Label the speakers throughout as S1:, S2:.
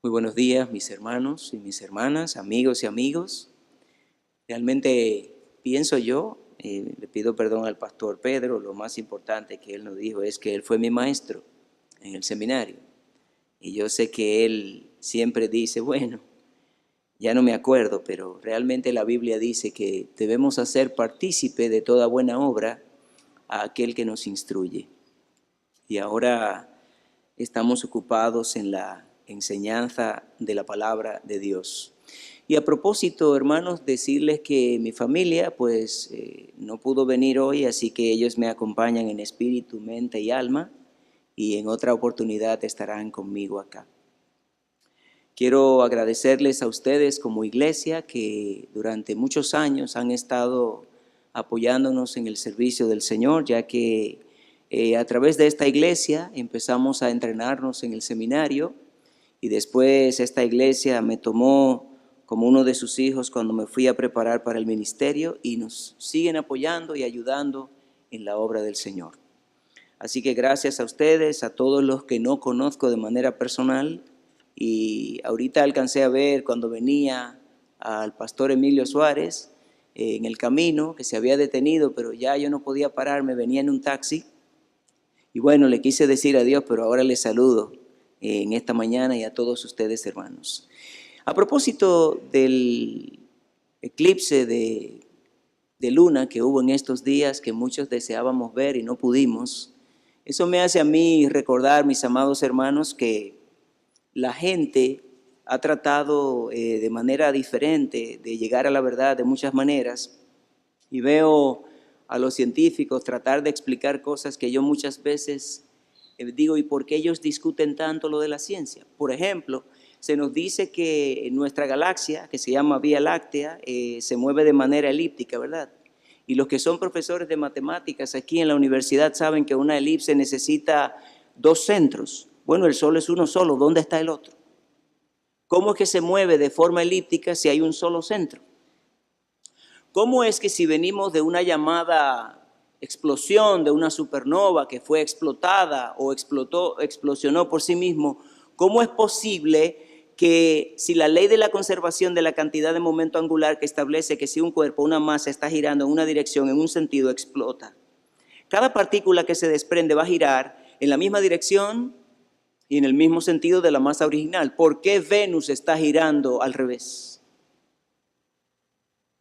S1: Muy buenos días, mis hermanos y mis hermanas, amigos y amigos. Realmente pienso yo, le pido perdón al pastor Pedro, lo más importante que él nos dijo es que él fue mi maestro en el seminario. Y yo sé que él siempre dice, bueno, ya no me acuerdo, pero realmente la Biblia dice que debemos hacer partícipe de toda buena obra a aquel que nos instruye. Y ahora estamos ocupados en la enseñanza de la palabra de Dios. Y a propósito, hermanos, decirles que mi familia pues no pudo venir hoy, así que ellos me acompañan en espíritu, mente y alma, y en otra oportunidad estarán conmigo acá. Quiero agradecerles a ustedes como iglesia que durante muchos años han estado apoyándonos en el servicio del Señor, ya que a través de esta iglesia empezamos a entrenarnos en el seminario y después esta iglesia me tomó como uno de sus hijos cuando me fui a preparar para el ministerio y nos siguen apoyando y ayudando en la obra del Señor. Así que gracias a ustedes, a todos los que no conozco de manera personal, y ahorita alcancé a ver cuando venía al pastor Emilio Suárez en el camino, que se había detenido, pero ya yo no podía pararme, venía en un taxi. Y bueno, le quise decir adiós, pero ahora les saludo en esta mañana y a todos ustedes, hermanos. A propósito del eclipse de luna que hubo en estos días, que muchos deseábamos ver y no pudimos, eso me hace a mí recordar, mis amados hermanos, que la gente ha tratado de manera diferente de llegar a la verdad de muchas maneras, y veo a los científicos tratar de explicar cosas que yo muchas veces digo, ¿y por qué ellos discuten tanto lo de la ciencia? Por ejemplo, se nos dice que nuestra galaxia, que se llama Vía Láctea, se mueve de manera elíptica, ¿verdad? Y los que son profesores de matemáticas aquí en la universidad saben que una elipse necesita dos centros. Bueno, el Sol es uno solo, ¿dónde está el otro? ¿Cómo es que se mueve de forma elíptica si hay un solo centro? ¿Cómo es que si venimos de una llamada explosión, de una supernova que fue explotada o explosionó por sí mismo, cómo es posible que si la ley de la conservación de la cantidad de momento angular que establece que si un cuerpo, una masa está girando en una dirección, en un sentido, explota? Cada partícula que se desprende va a girar en la misma dirección y en el mismo sentido de la masa original. ¿Por qué Venus está girando al revés?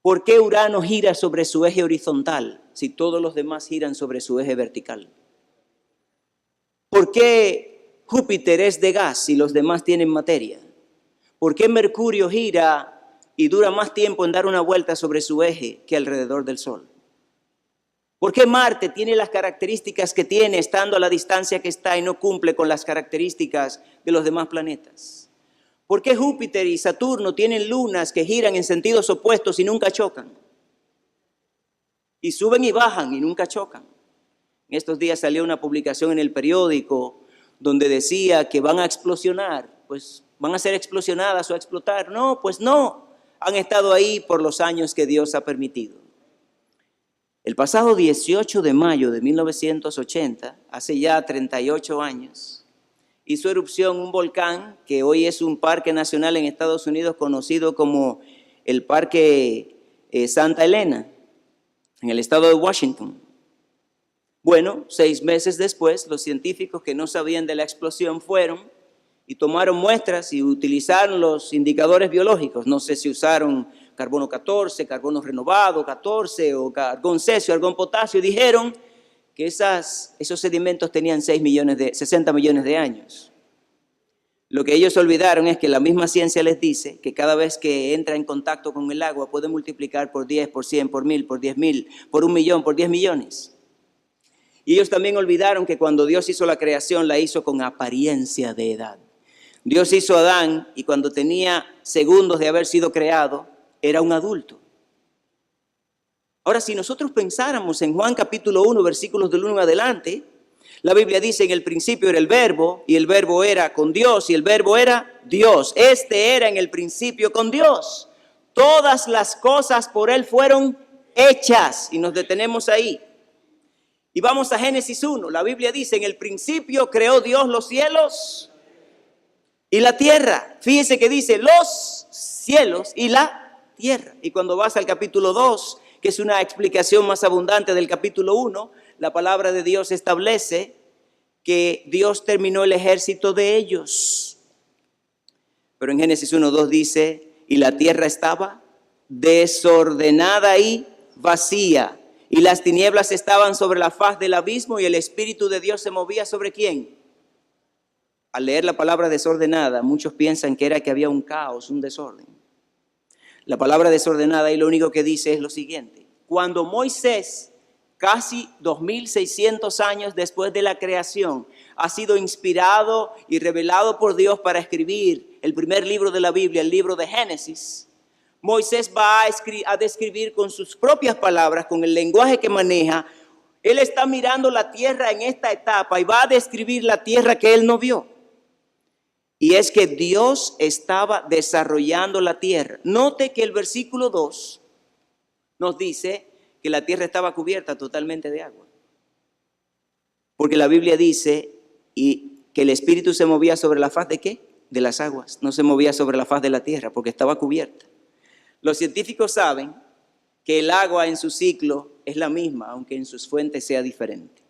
S1: ¿Por qué Urano gira sobre su eje horizontal si todos los demás giran sobre su eje vertical? ¿Por qué Júpiter es de gas y los demás tienen materia? ¿Por qué Mercurio gira y dura más tiempo en dar una vuelta sobre su eje que alrededor del Sol? ¿Por qué Marte tiene las características que tiene estando a la distancia que está y no cumple con las características de los demás planetas? ¿Por qué Júpiter y Saturno tienen lunas que giran en sentidos opuestos y nunca chocan? Y suben y bajan y nunca chocan. En estos días salió una publicación en el periódico donde decía que van a explosionar, pues van a ser explosionadas o a explotar. No, pues no, han estado ahí por los años que Dios ha permitido. El pasado 18 de mayo de 1980, hace ya 38 años, hizo erupción un volcán que hoy es un parque nacional en Estados Unidos conocido como el Parque Santa Elena, en el estado de Washington. Bueno, 6 meses después, los científicos que no sabían de la explosión fueron y tomaron muestras y utilizaron los indicadores biológicos. No sé si usaron carbono 14, carbono renovado 14 o argón cesio, argón potasio, y dijeron que esos sedimentos tenían 60 millones de años. Lo que ellos olvidaron es que la misma ciencia les dice que cada vez que entra en contacto con el agua puede multiplicar por 10, por 100, por 1000, por 10.000, por 1 millón, por 10 millones. Y ellos también olvidaron que cuando Dios hizo la creación la hizo con apariencia de edad. Dios hizo a Adán y cuando tenía segundos de haber sido creado era un adulto. Ahora, si nosotros pensáramos en Juan capítulo 1, versículos del 1 en adelante, la Biblia dice: en el principio era el verbo, y el verbo era con Dios, y el verbo era Dios. Este era en el principio con Dios. Todas las cosas por Él fueron hechas, y nos detenemos ahí. Y vamos a Génesis 1, la Biblia dice: en el principio creó Dios los cielos y la tierra. Fíjese que dice los cielos y la tierra. Y cuando vas al capítulo 2, que es una explicación más abundante del capítulo 1, la palabra de Dios establece que Dios terminó el ejército de ellos. Pero en Génesis 1:2 dice, y la tierra estaba desordenada y vacía, y las tinieblas estaban sobre la faz del abismo, y el Espíritu de Dios se movía ¿sobre quién? Al leer la palabra desordenada, muchos piensan que era que había un caos, un desorden. La palabra desordenada y lo único que dice es lo siguiente: cuando Moisés, casi 2600 años después de la creación, ha sido inspirado y revelado por Dios para escribir el primer libro de la Biblia, el libro de Génesis, Moisés va a describir con sus propias palabras, con el lenguaje que maneja. Él está mirando la tierra en esta etapa y va a describir la tierra que él no vio. Y es que Dios estaba desarrollando la tierra. Note que el versículo 2 nos dice que la tierra estaba cubierta totalmente de agua. Porque la Biblia dice y que el Espíritu se movía sobre la faz ¿de qué? De las aguas. No se movía sobre la faz de la tierra porque estaba cubierta. Los científicos saben que el agua en su ciclo es la misma, aunque en sus fuentes sea diferente.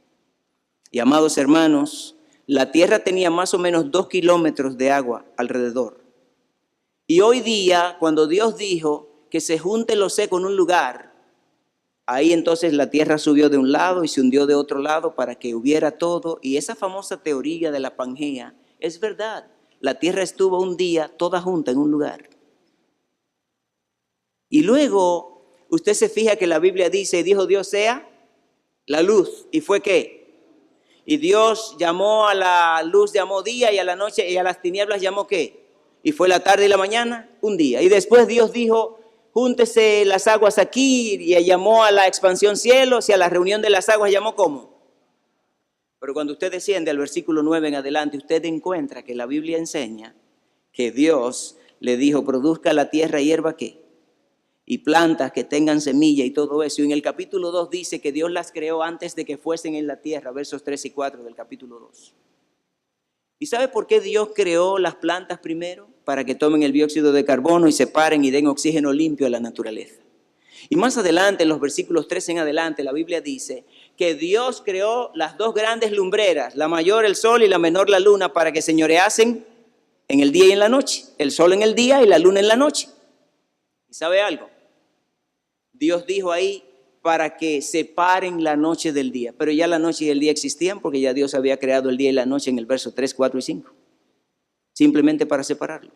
S1: Y amados hermanos, la tierra tenía más o menos 2 kilómetros de agua alrededor. Y hoy día, cuando Dios dijo que se junte lo seco en un lugar, ahí entonces la tierra subió de un lado y se hundió de otro lado para que hubiera todo. Y esa famosa teoría de la Pangea es verdad. La tierra estuvo un día toda junta en un lugar. Y luego usted se fija que la Biblia dice, y dijo Dios sea la luz. ¿Y fue qué? Y Dios llamó a la luz, llamó día, y a la noche y a las tinieblas llamó ¿qué? Y fue la tarde y la mañana, un día. Y después Dios dijo, júntese las aguas aquí, y llamó a la expansión cielos, y a la reunión de las aguas llamó ¿cómo? Pero cuando usted desciende al versículo 9 en adelante, usted encuentra que la Biblia enseña que Dios le dijo, produzca la tierra hierba ¿qué? Y plantas que tengan semilla y todo eso. Y en el capítulo 2 dice que Dios las creó antes de que fuesen en la tierra, versos 3 y 4 del capítulo 2. ¿Y sabe por qué Dios creó las plantas primero? Para que tomen el dióxido de carbono y separen y den oxígeno limpio a la naturaleza. Y más adelante, en los versículos 3 en adelante, la Biblia dice que Dios creó las dos grandes lumbreras, la mayor el sol y la menor la luna, para que señoreasen en el día y en la noche. El sol en el día y la luna en la noche. ¿Y sabe algo? Dios dijo ahí para que separen la noche del día, pero ya la noche y el día existían porque ya Dios había creado el día y la noche en el verso 3, 4 y 5, simplemente para separarlo.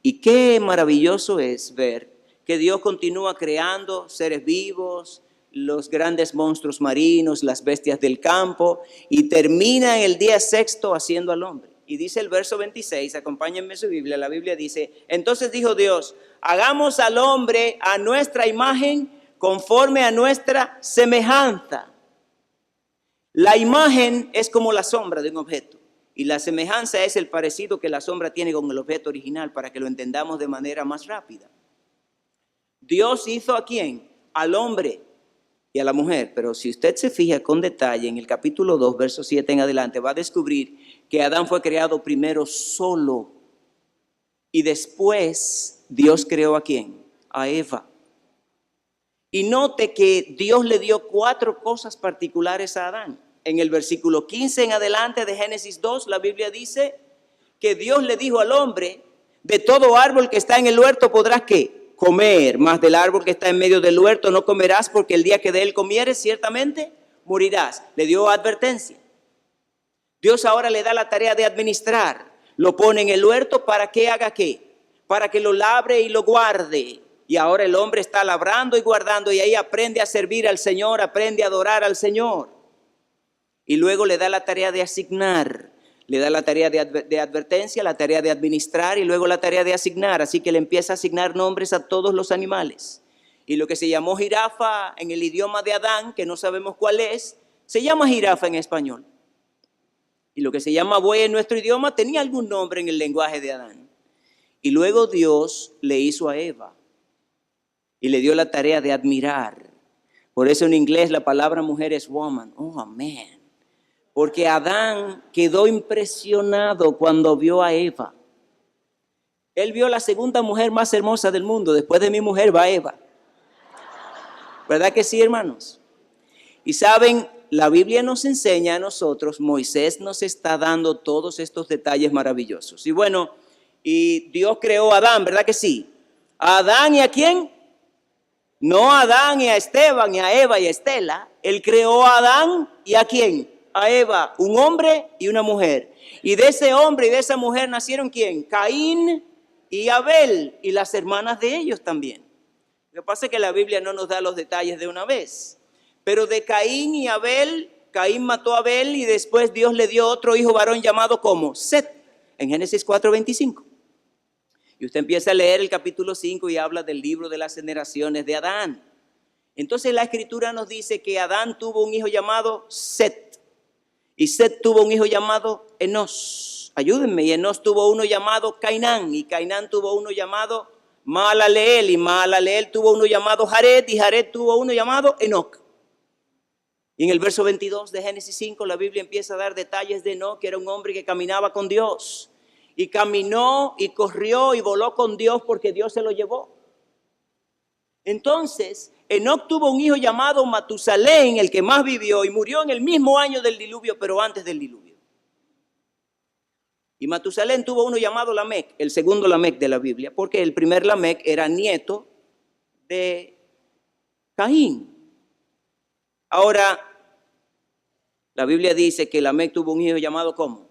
S1: Y qué maravilloso es ver que Dios continúa creando seres vivos, los grandes monstruos marinos, las bestias del campo, y termina en el día sexto haciendo al hombre. Y dice el verso 26, acompáñenme su Biblia, la Biblia dice, entonces dijo Dios, hagamos al hombre a nuestra imagen, conforme a nuestra semejanza. La imagen es como la sombra de un objeto, y la semejanza es el parecido que la sombra tiene con el objeto original, para que lo entendamos de manera más rápida. Dios hizo ¿a quién? Al hombre y a la mujer, pero si usted se fija con detalle en el capítulo 2, verso 7 en adelante, va a descubrir que Adán fue creado primero solo y después Dios creó ¿a quién? A Eva. Y note que Dios le dio 4 cosas particulares a Adán. En el versículo 15 en adelante de Génesis 2, la Biblia dice que Dios le dijo al hombre, de todo árbol que está en el huerto podrás ¿qué? Comer, mas del árbol que está en medio del huerto no comerás, porque el día que de él comieres ciertamente morirás. Le dio advertencia. Dios ahora le da la tarea de administrar. Lo pone en el huerto para que haga ¿qué? Para que lo labre y lo guarde. Y ahora el hombre está labrando y guardando, y ahí aprende a servir al Señor, aprende a adorar al Señor. Y luego le da la tarea de asignar. Le da la tarea de advertencia, la tarea de administrar y luego la tarea de asignar. Así que le empieza a asignar nombres a todos los animales. Y lo que se llamó jirafa en el idioma de Adán, que no sabemos cuál es, se llama jirafa en español. Y lo que se llama buey en nuestro idioma tenía algún nombre en el lenguaje de Adán. Y luego Dios le hizo a Eva y le dio la tarea de admirar. Por eso en inglés la palabra mujer es woman. Oh, amén. Porque Adán quedó impresionado cuando vio a Eva. Él vio la segunda mujer más hermosa del mundo. Después de mi mujer va Eva. ¿Verdad que sí, hermanos? Y saben, la Biblia nos enseña a nosotros, Moisés nos está dando todos estos detalles maravillosos. Y bueno, y Dios creó a Adán, ¿verdad que sí? ¿A Adán y a quién? No a Adán y a Esteban y a Eva y a Estela. Él creó a Adán y a quién? A Eva, un hombre y una mujer. Y de ese hombre y de esa mujer nacieron ¿quién? Caín y Abel y las hermanas de ellos también. Lo que pasa es que la Biblia no nos da los detalles de una vez. Pero de Caín y Abel, Caín mató a Abel y después Dios le dio otro hijo varón llamado como Set, en Génesis 4:25. Y usted empieza a leer el capítulo 5 y habla del libro de las generaciones de Adán. Entonces la Escritura nos dice que Adán tuvo un hijo llamado Set. Y Set tuvo un hijo llamado Enos. Ayúdenme. Y Enos tuvo uno llamado Cainán. Y Cainán tuvo uno llamado Mahalaleel. Y Mahalaleel tuvo uno llamado Jared. Y Jared tuvo uno llamado Enoc. Y en el verso 22 de Génesis 5 la Biblia empieza a dar detalles de Enoc, que era un hombre que caminaba con Dios. Y caminó y corrió y voló con Dios porque Dios se lo llevó. Entonces, Enoc tuvo un hijo llamado Matusalén, el que más vivió, y murió en el mismo año del diluvio, pero antes del diluvio. Y Matusalén tuvo uno llamado Lamec, el segundo Lamec de la Biblia, porque el primer Lamec era nieto de Caín. Ahora, la Biblia dice que Lamec tuvo un hijo llamado ¿cómo?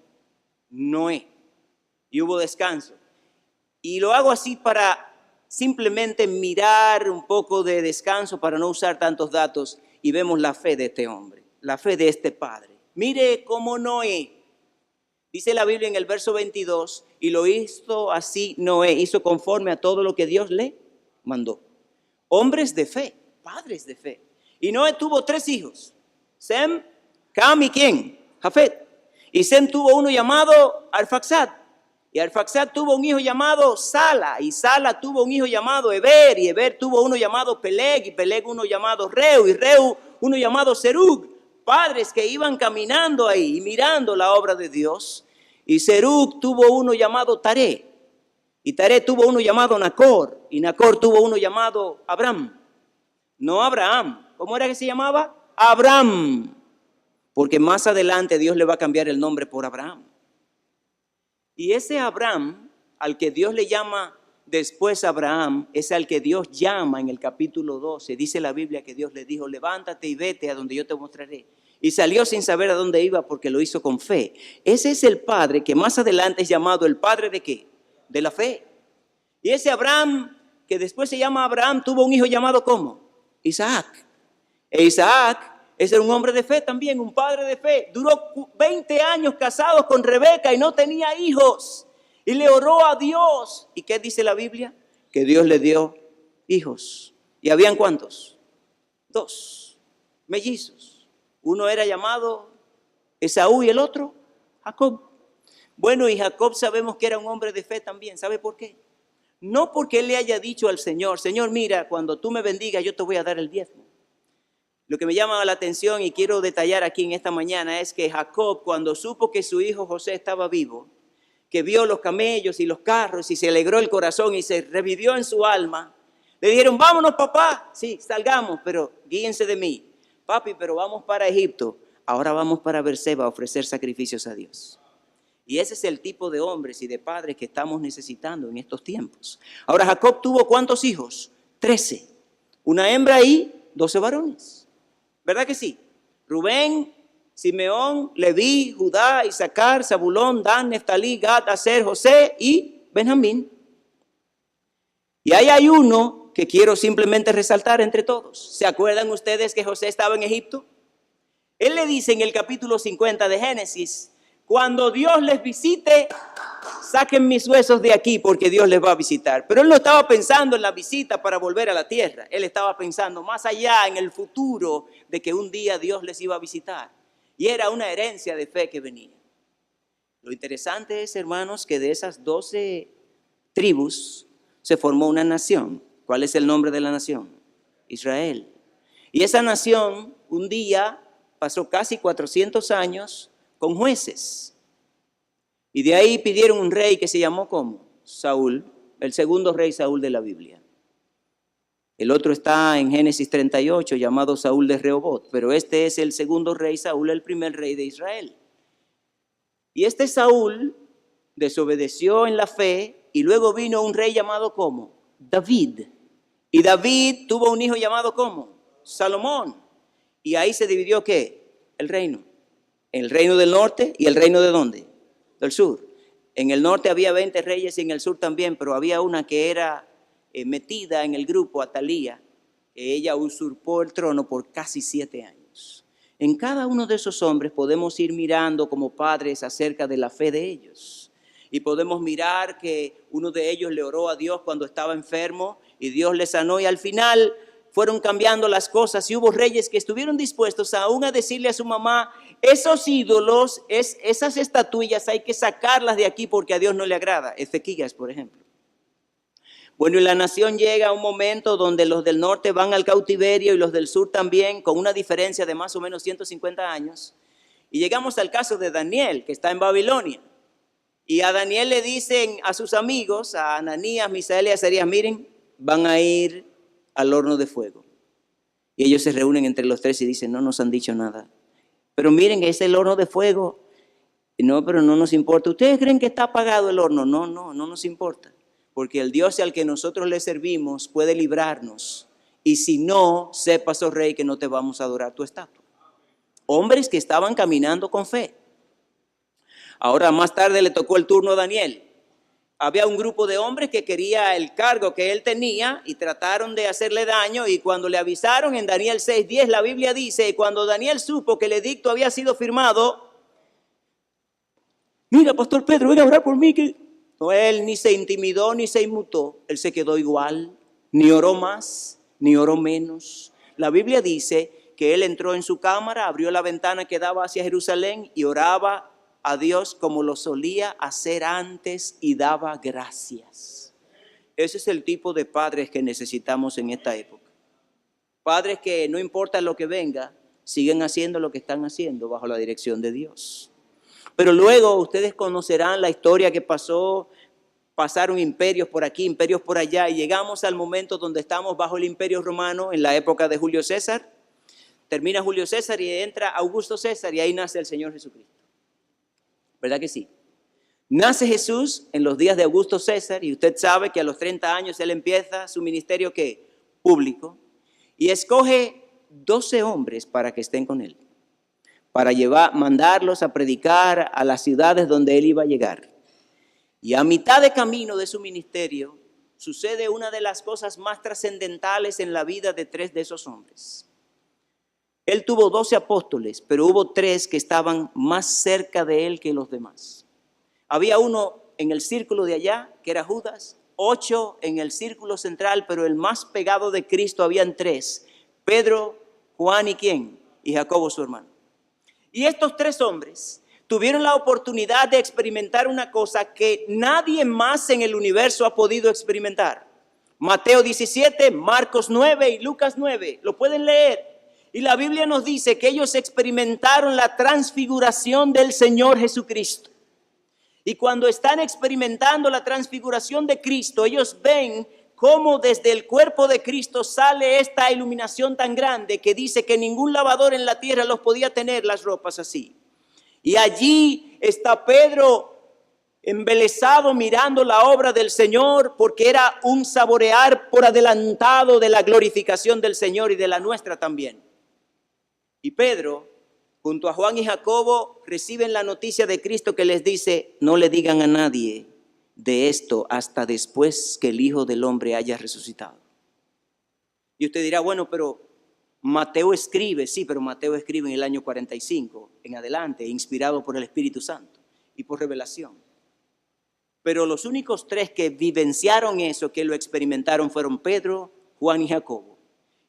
S1: Noé. Y hubo descanso. Y lo hago así para simplemente mirar un poco de descanso, para no usar tantos datos, y vemos la fe de este hombre, la fe de este padre. Mire cómo Noé, dice la Biblia en el verso 22, y lo hizo así Noé, hizo conforme a todo lo que Dios le mandó. Hombres de fe, padres de fe. Y Noé tuvo 3 hijos, Sem, Cam y ¿quién? Jafet. Y Sem tuvo uno llamado Arfaxad. Y Arfaxad tuvo un hijo llamado Sala. Y Sala tuvo un hijo llamado Eber. Y Eber tuvo uno llamado Peleg. Y Peleg uno llamado Reu. Y Reu uno llamado Serug. Padres que iban caminando ahí y mirando la obra de Dios. Y Serug tuvo uno llamado Taré. Y Taré tuvo uno llamado Nacor. Y Nacor tuvo uno llamado Abram. No Abraham. ¿Cómo era que se llamaba? Abram. Porque más adelante Dios le va a cambiar el nombre por Abraham. Y ese Abraham, al que Dios le llama después Abraham, es al que Dios llama en el capítulo 12. Dice la Biblia que Dios le dijo, levántate y vete a donde yo te mostraré. Y salió sin saber a dónde iba porque lo hizo con fe. Ese es el padre que más adelante es llamado el padre ¿de qué? De la fe. Y ese Abraham, que después se llama Abraham, tuvo un hijo llamado ¿cómo? Isaac. E Isaac ese era un hombre de fe también, un padre de fe. Duró 20 años casados con Rebeca y no tenía hijos. Y le oró a Dios. ¿Y qué dice la Biblia? Que Dios le dio hijos. ¿Y habían cuántos? 2 mellizos. Uno era llamado Esaú y el otro Jacob. Bueno, y Jacob sabemos que era un hombre de fe también. ¿Sabe por qué? No porque él le haya dicho al Señor, Señor, mira, cuando tú me bendigas yo te voy a dar el diezmo. Lo que me llama la atención y quiero detallar aquí en esta mañana es que Jacob, cuando supo que su hijo José estaba vivo, que vio los camellos y los carros y se alegró el corazón y se revivió en su alma, le dijeron, vámonos papá, sí, salgamos, pero guíense de mí. Papi, pero vamos para Egipto, ahora vamos para Berseba a ofrecer sacrificios a Dios. Y ese es el tipo de hombres y de padres que estamos necesitando en estos tiempos. Ahora Jacob tuvo ¿cuántos hijos? 13. Una hembra y 12 varones. ¿Verdad que sí? Rubén, Simeón, Leví, Judá, Isaacar, Zabulón, Dan, Neftalí, Gad, Aser, José y Benjamín. Y ahí hay uno que quiero simplemente resaltar entre todos. ¿Se acuerdan ustedes que José estaba en Egipto? Él le dice en el capítulo 50 de Génesis, cuando Dios les visite, saquen mis huesos de aquí porque Dios les va a visitar. Pero él no estaba pensando en la visita para volver a la tierra. Él estaba pensando más allá en el futuro de que un día Dios les iba a visitar. Y era una herencia de fe que venía. Lo interesante es, hermanos, que de esas 12 tribus se formó una nación. ¿Cuál es el nombre de la nación? Israel. Y esa nación un día pasó casi 400 años con jueces. Y de ahí pidieron un rey que se llamó ¿cómo? Saúl, el segundo rey Saúl de la Biblia. El otro está en Génesis 38, llamado Saúl de Rehobot, pero este es el segundo rey Saúl, el primer rey de Israel. Y este Saúl desobedeció en la fe y luego vino un rey llamado ¿cómo? David. Y David tuvo un hijo llamado ¿cómo? Salomón. Y ahí se dividió ¿qué? El reino. El reino del norte y el reino ¿de dónde? Del sur. En el norte había 20 reyes y en el sur también, pero había una que era metida en el grupo, Atalía, que ella usurpó el trono por casi 7 años. En cada uno de esos hombres podemos ir mirando como padres acerca de la fe de ellos. Y podemos mirar que uno de ellos le oró a Dios cuando estaba enfermo y Dios le sanó y al final fueron cambiando las cosas y hubo reyes que estuvieron dispuestos aún a decirle a su mamá, esos ídolos, esas estatuillas hay que sacarlas de aquí porque a Dios no le agrada. Ezequías, por ejemplo. Bueno, y la nación llega a un momento donde los del norte van al cautiverio y los del sur también, con una diferencia de más o menos 150 años. Y llegamos al caso de Daniel, que está en Babilonia. Y a Daniel le dicen a sus amigos, a Ananías, Misael y Azarías, miren, van a ir al horno de fuego. Y ellos se reúnen entre los tres y dicen, no nos han dicho nada. Pero miren, es el horno de fuego. No, pero no nos importa. ¿Ustedes creen que está apagado el horno? No nos importa. Porque el Dios al que nosotros le servimos puede librarnos. Y si no, sepas, oh rey, que no te vamos a adorar tu estatua. Hombres que estaban caminando con fe. Ahora más tarde le tocó el turno a Daniel. Había un grupo de hombres que quería el cargo que él tenía y trataron de hacerle daño y cuando le avisaron en Daniel 6:10 la Biblia dice, y cuando Daniel supo que el edicto había sido firmado, mira, Pastor Pedro, venga a orar por mí. No, él ni se intimidó ni se inmutó, él se quedó igual, ni oró más, ni oró menos. La Biblia dice que él entró en su cámara, abrió la ventana que daba hacia Jerusalén y oraba a Dios como lo solía hacer antes y daba gracias. Ese es el tipo de padres que necesitamos en esta época. Padres que no importa lo que venga, siguen haciendo lo que están haciendo bajo la dirección de Dios. Pero luego ustedes conocerán la historia que pasó, pasaron imperios por aquí, imperios por allá y llegamos al momento donde estamos bajo el imperio romano en la época de Julio César. Termina Julio César y entra Augusto César y ahí nace el Señor Jesucristo. ¿Verdad que sí? Nace Jesús en los días de Augusto César y usted sabe que a los 30 años él empieza su ministerio ¿qué? Público y escoge 12 hombres para que estén con él, para mandarlos a predicar a las ciudades donde él iba a llegar. Y a mitad de camino de su ministerio sucede una de las cosas más trascendentales en la vida de 3 de esos hombres. Él tuvo 12 apóstoles, pero hubo 3 que estaban más cerca de él que los demás. Había uno en el círculo de allá, que era Judas, 8 en el círculo central, pero el más pegado de Cristo habían 3, Pedro, Juan y ¿quién? Y Jacobo su hermano. Y estos 3 hombres tuvieron la oportunidad de experimentar una cosa que nadie más en el universo ha podido experimentar. Mateo 17, Marcos 9 y Lucas 9, lo pueden leer. Y la Biblia nos dice que ellos experimentaron la transfiguración del Señor Jesucristo. Y cuando están experimentando la transfiguración de Cristo, ellos ven cómo desde el cuerpo de Cristo sale esta iluminación tan grande que dice que ningún lavador en la tierra los podía tener las ropas así. Y allí está Pedro embelesado mirando la obra del Señor porque era un saborear por adelantado de la glorificación del Señor y de la nuestra también. Y Pedro, junto a Juan y Jacobo, reciben la noticia de Cristo que les dice, no le digan a nadie de esto hasta después que el Hijo del Hombre haya resucitado. Y usted dirá, bueno, pero Mateo escribe, sí, pero Mateo escribe en el año 45, en adelante, inspirado por el Espíritu Santo y por revelación. Pero los únicos 3 que vivenciaron eso, que lo experimentaron, fueron Pedro, Juan y Jacobo.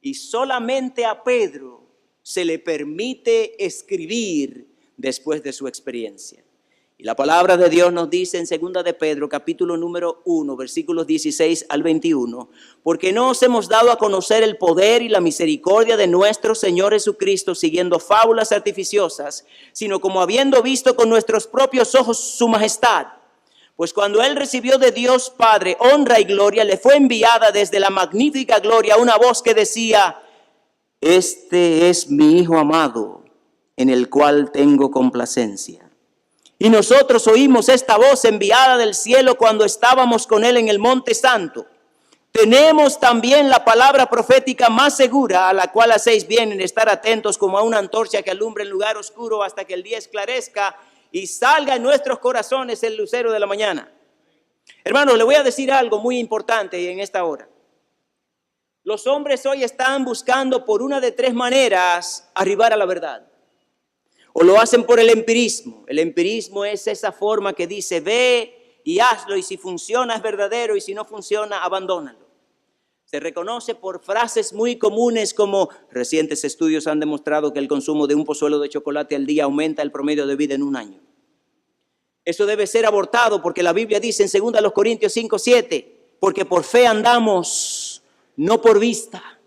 S1: Y solamente a Pedro se le permite escribir después de su experiencia. Y la palabra de Dios nos dice en 2 de Pedro, capítulo número 1, versículos 16 al 21, porque no os hemos dado a conocer el poder y la misericordia de nuestro Señor Jesucristo siguiendo fábulas artificiosas, sino como habiendo visto con nuestros propios ojos su majestad. Pues cuando Él recibió de Dios Padre honra y gloria, le fue enviada desde la magnífica gloria una voz que decía: este es mi Hijo amado, en el cual tengo complacencia. Y nosotros oímos esta voz enviada del cielo cuando estábamos con Él en el Monte Santo. Tenemos también la palabra profética más segura, a la cual hacéis bien en estar atentos como a una antorcha que alumbra en lugar oscuro hasta que el día esclarezca y salga en nuestros corazones el lucero de la mañana. Hermanos, le voy a decir algo muy importante en esta hora. Los hombres hoy están buscando por una de tres maneras arribar a la verdad. O lo hacen por el empirismo. El empirismo es esa forma que dice: ve y hazlo, y si funciona es verdadero, y si no funciona, abandónalo. Se reconoce por frases muy comunes como: recientes estudios han demostrado que el consumo de un pozuelo de chocolate al día aumenta el promedio de vida en un año. Eso debe ser abortado porque la Biblia dice en 2 Corintios 5:7, porque por fe andamos, no por vista.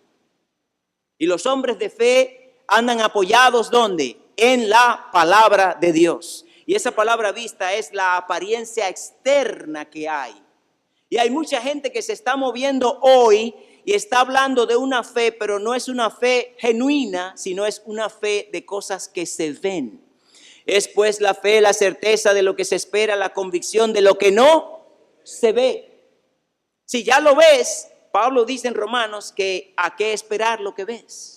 S1: Y los hombres de fe andan apoyados, ¿dónde? En la palabra de Dios. Y esa palabra vista es la apariencia externa que hay. Y hay mucha gente que se está moviendo hoy y está hablando de una fe, pero no es una fe genuina, sino es una fe de cosas que se ven. Es pues la fe, la certeza de lo que se espera, la convicción de lo que no se ve. Si ya lo ves, Pablo dice en Romanos que ¿a qué esperar lo que ves?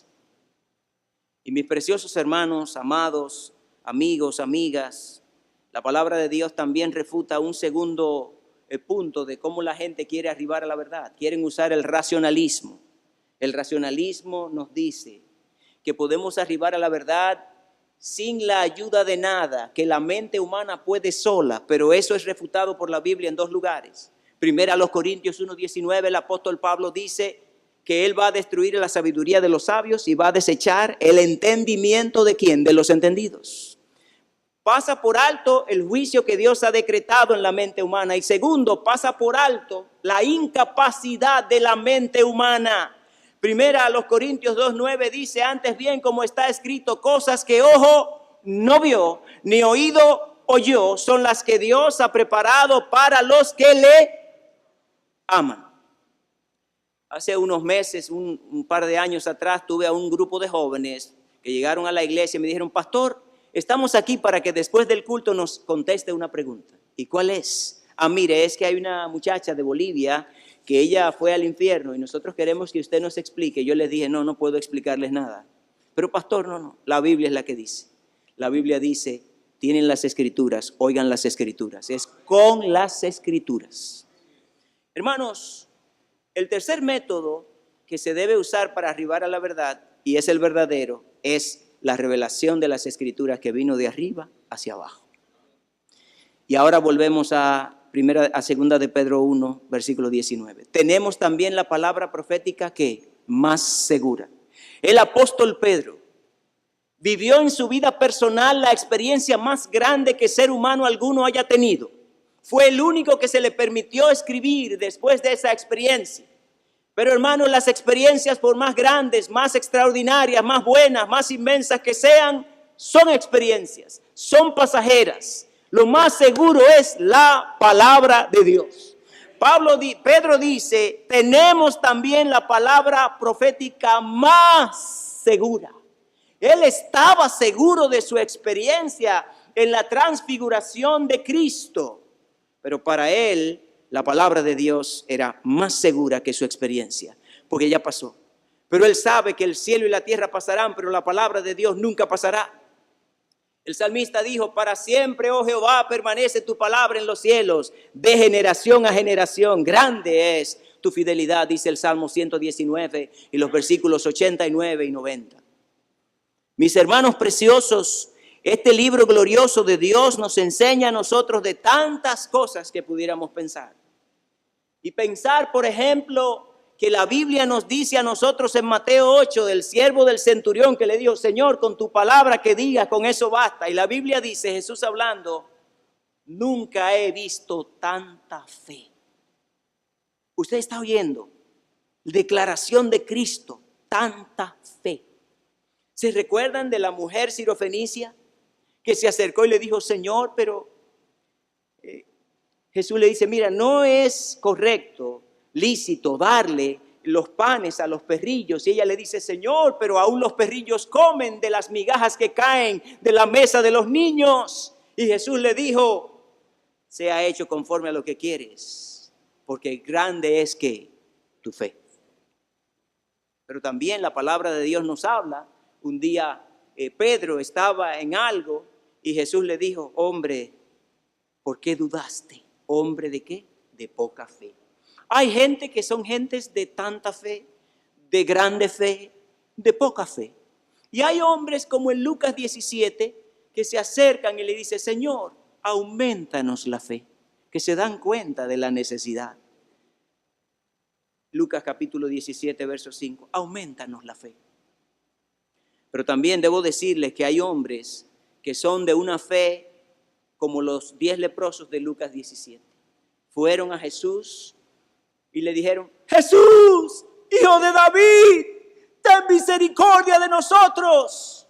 S1: Y mis preciosos hermanos, amados, amigos, amigas, la palabra de Dios también refuta un segundo punto de cómo la gente quiere arribar a la verdad. Quieren usar el racionalismo. El racionalismo nos dice que podemos arribar a la verdad sin la ayuda de nada, que la mente humana puede sola, pero eso es refutado por la Biblia en dos lugares. Primero, a los Corintios 1:19, el apóstol Pablo dice que Él va a destruir la sabiduría de los sabios y va a desechar el entendimiento de ¿quién? De los entendidos. Pasa por alto el juicio que Dios ha decretado en la mente humana. Y segundo, pasa por alto la incapacidad de la mente humana. Primera a los Corintios 2:9 dice: antes bien, como está escrito, cosas que ojo no vio, ni oído oyó, son las que Dios ha preparado para los que le aman. Hace unos meses, un par de años atrás, tuve a un grupo de jóvenes que llegaron a la iglesia y me dijeron: pastor, estamos aquí para que después del culto nos conteste una pregunta. ¿Y cuál es? Mire, es que hay una muchacha de Bolivia que ella fue al infierno y nosotros queremos que usted nos explique. Yo les dije: no puedo explicarles nada. Pero pastor, no, la Biblia es la que dice. La Biblia dice: tienen las escrituras, oigan las escrituras. Es con las escrituras. Hermanos, el tercer método que se debe usar para arribar a la verdad, y es el verdadero, es la revelación de las escrituras que vino de arriba hacia abajo. Y ahora volvemos a 2 de Pedro 1, versículo 19. Tenemos también la palabra profética que más segura. El apóstol Pedro vivió en su vida personal la experiencia más grande que ser humano alguno haya tenido. Fue el único que se le permitió escribir después de esa experiencia. Pero hermanos, las experiencias por más grandes, más extraordinarias, más buenas, más inmensas que sean, son experiencias, son pasajeras. Lo más seguro es la palabra de Dios. Pedro dice: tenemos también la palabra profética más segura. Él estaba seguro de su experiencia en la transfiguración de Cristo. Pero para él, la palabra de Dios era más segura que su experiencia, porque ya pasó. Pero él sabe que el cielo y la tierra pasarán, pero la palabra de Dios nunca pasará. El salmista dijo: para siempre, oh Jehová, permanece tu palabra en los cielos, de generación a generación. Grande es tu fidelidad, dice el Salmo 119 y los versículos 89 y 90. Mis hermanos preciosos, este libro glorioso de Dios nos enseña a nosotros de tantas cosas que pudiéramos pensar. Y pensar, por ejemplo, que la Biblia nos dice a nosotros en Mateo 8 del siervo del centurión que le dijo: Señor, con tu palabra que digas, con eso basta. Y la Biblia dice, Jesús hablando, Nunca he visto tanta fe. Usted está oyendo, declaración de Cristo, tanta fe. ¿Se recuerdan de la mujer sirofenicia que se acercó y le dijo, Señor, pero Jesús le dice, mira, no es correcto, lícito darle los panes a los perrillos? Y ella le dice, Señor, pero aún los perrillos comen de las migajas que caen de la mesa de los niños. Y Jesús le dijo, sea hecho conforme a lo que quieres, porque grande es que tu fe. Pero también la palabra de Dios nos habla. Un día Pedro estaba en algo y Jesús le dijo, hombre, ¿por qué dudaste? ¿Hombre de qué? De poca fe. Hay gente que son gentes de tanta fe, de grande fe, de poca fe. Y hay hombres como en Lucas 17 que se acercan y le dicen, Señor, aumentanos la fe, que se dan cuenta de la necesidad. Lucas capítulo 17, verso 5, aumentanos la fe. Pero también debo decirles que hay hombres que son de una fe como los 10 leprosos de Lucas 17. Fueron a Jesús y le dijeron, Jesús, hijo de David, ten misericordia de nosotros.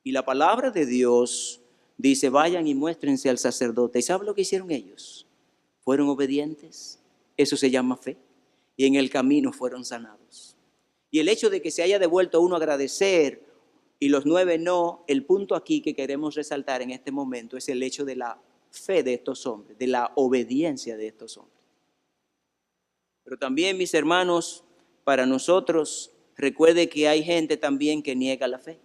S1: Y la palabra de Dios dice, vayan y muéstrense al sacerdote. ¿Y sabe lo que hicieron ellos? Fueron obedientes. Eso se llama fe. Y en el camino fueron sanados. Y el hecho de que se haya devuelto uno a agradecer y los 9 no, el punto aquí que queremos resaltar en este momento es el hecho de la fe de estos hombres, de la obediencia de estos hombres. Pero también, mis hermanos, para nosotros, recuerde que hay gente también que niega la fe.